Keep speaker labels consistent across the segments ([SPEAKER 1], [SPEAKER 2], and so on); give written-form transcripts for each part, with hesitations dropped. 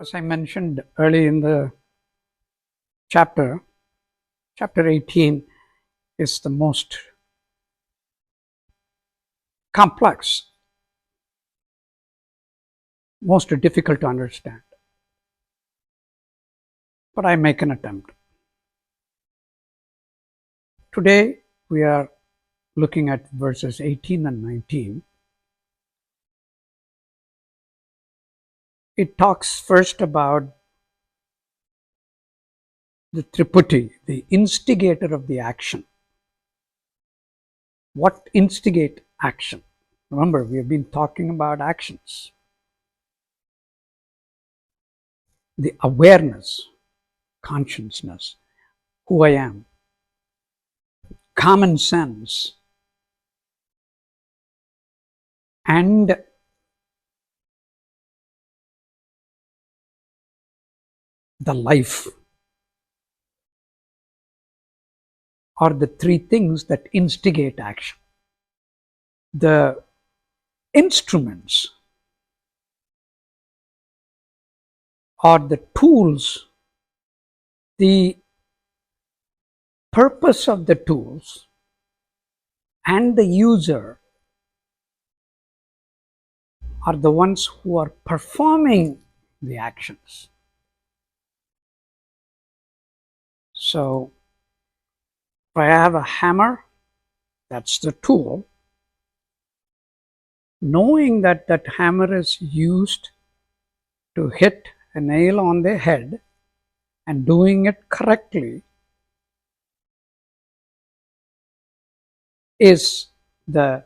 [SPEAKER 1] As I mentioned early in the chapter 18 is the most complex, most difficult to understand. But I make an attempt. Today we are looking at verses 18 and 19. It talks first about the triputi, the instigator of the action. What instigate action? Remember, we have been talking about actions. The awareness, consciousness, who I am, common sense, and the life are the three things that instigate action. The instruments are the tools. The purpose of the tools and the user are the ones who are performing the actions. So, if I have a hammer, that's the tool. Knowing that that hammer is used to hit a nail on the head and doing it correctly is the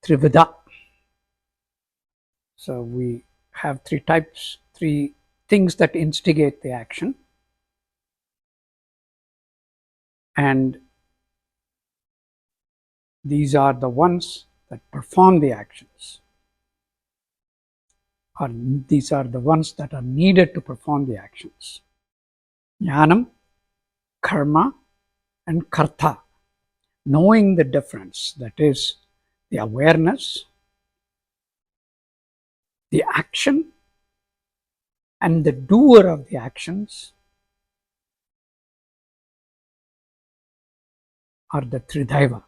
[SPEAKER 1] trivida. So we have three types, three things that instigate the action. And these are the ones that perform the actions. Or these are the ones that are needed to perform the actions. Jnanam, karma, and karta. Knowing the difference, that is the awareness, the action, and the doer of the actions are the tridaiva.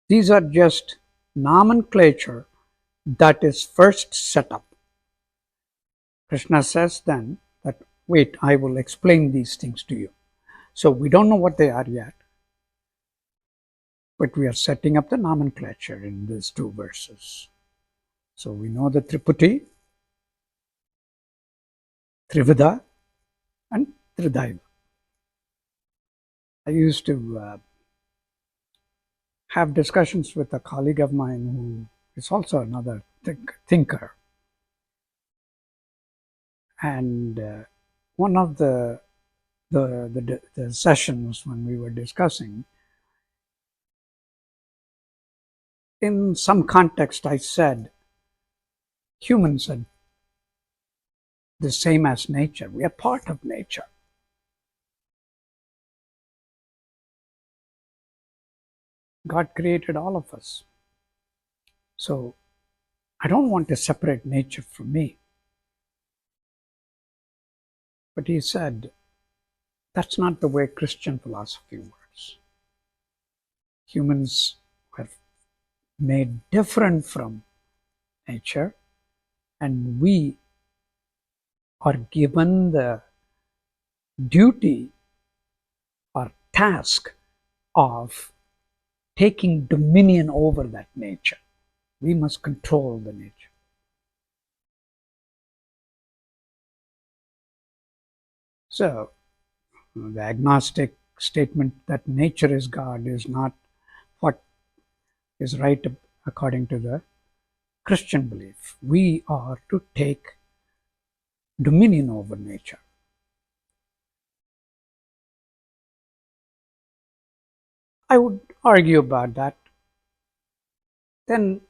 [SPEAKER 1] These are just nomenclature that is first set up. Krishna says then that, wait, I will explain these things to you. So we don't know what they are yet, but we are setting up the nomenclature in these two verses. So we know the triputi, trivida, and tridaiva. I used to have discussions with a colleague of mine who is also another thinker. And one of the sessions when we were discussing, in some context I said, humans are the same as nature. We are part of nature. God created all of us. So I don't want to separate nature from me. But he said, that's not the way Christian philosophy works. Humans were made different from nature, and we are given the duty or task of taking dominion over that nature. We must control the nature. So, the agnostic statement that nature is God is not what is right according to the Christian belief. We are to take dominion over nature. I would argue about that. Then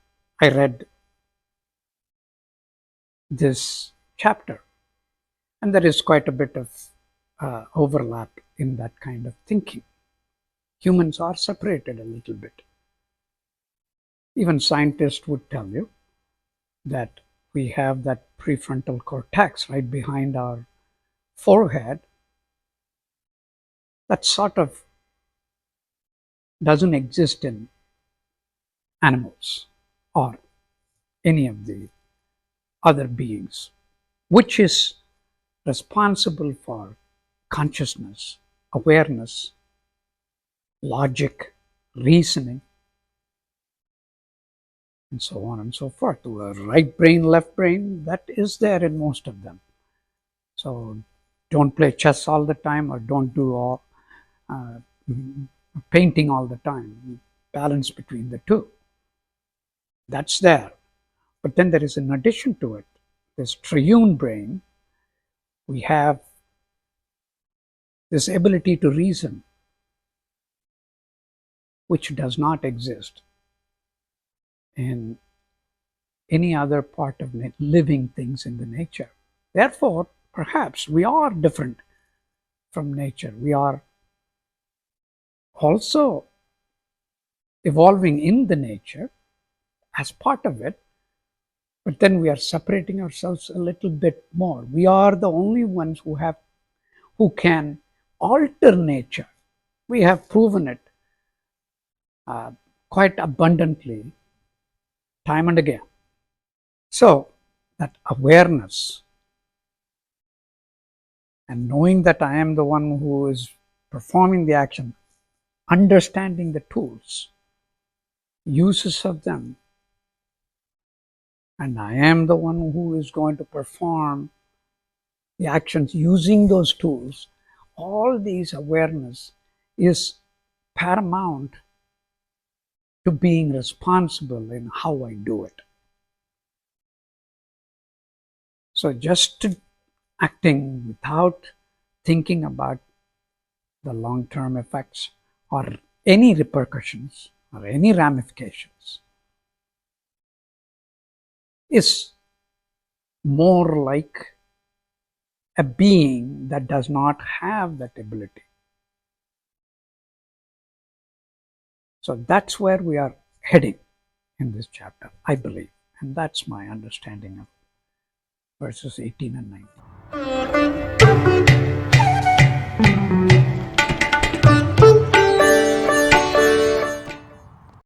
[SPEAKER 1] I read this chapter, and there is quite a bit of overlap in that kind of thinking. Humans are separated a little bit. Even scientists would tell you that we have that prefrontal cortex right behind our forehead that sort of doesn't exist in animals or any of the other beings, which is responsible for consciousness, awareness, logic, reasoning, and so on and so forth. The right brain, left brain, that is there in most of them. So don't play chess all the time, or don't do all uh, painting all the time. Balance between the two. That's there. But then there is an addition to it. This triune brain, we have this ability to reason, which does not exist in any other part of living things in the nature. Therefore, perhaps we are different from nature. We are also evolving in the nature as part of it, but then we are separating ourselves a little bit more. We are the only ones who can alter nature. We have proven it quite abundantly, time and again. So that awareness and knowing that I am the one who is performing the action, understanding the tools, uses of them, and I am the one who is going to perform the actions using those tools, all these awareness is paramount to being responsible in how I do it. So just acting without thinking about the long-term effects or any repercussions or any ramifications is more like a being that does not have that ability. So that's where we are heading in this chapter, I believe. And that's my understanding of verses 18 and 19.